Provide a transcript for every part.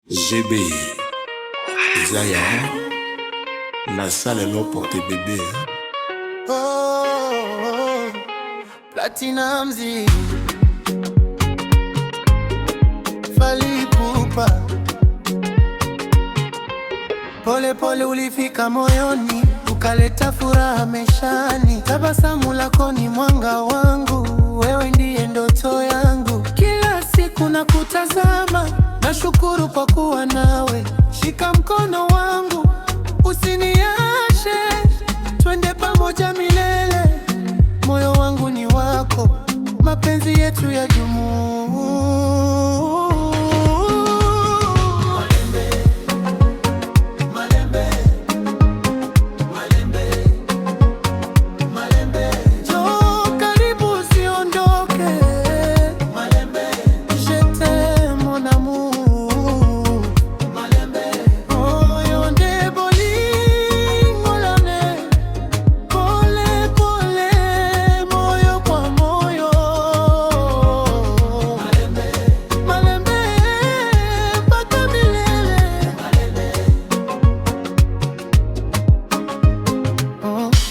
GB Zaya la salle non porté bébé. Oh, Platinum Z Fally Ipupa. Pole pole ulifika moyoni, ukaleta furaha maishani. Tabasamu lako ni mwanga wangu, wewe ndiye ndoto yangu. Kila siku nakutazama, nashukuru kwa kuwa nawe. Shika mkono wangu, usiniache, twende pamoja milele. Moyo wangu ni wako, mapenzi yetu yadumu.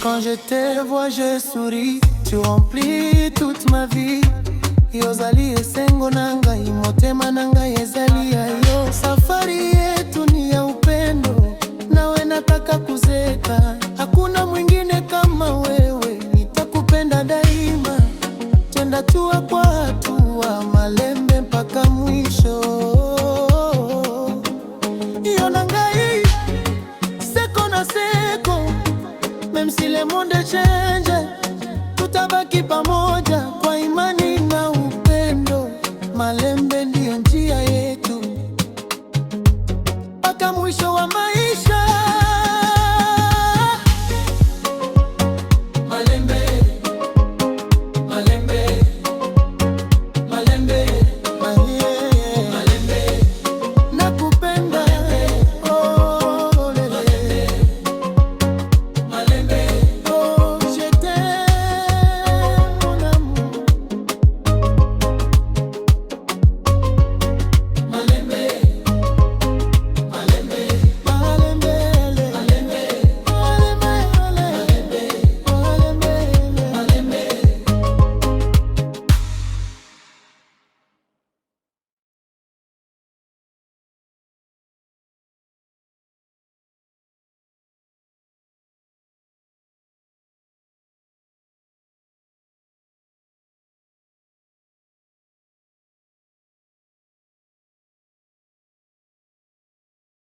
Quand je te vois, je souris, tu remplis toute ma vie. Yozali esengo nanga, imotema nanga ezali yo. Safari yetu ni ya upendo, nawe nataka kuzeka. Hakuna mwingine kama wewe, nitakupenda daima. Tenda hatua kwa hatua, Malembe mpaka mwisho. Iyo nangai, seko na seko. Même si le monde change, tutabaki pamoja kwa imani na upendo. Malembe ndiyo njia yetu mpaka mwisho wa maisha.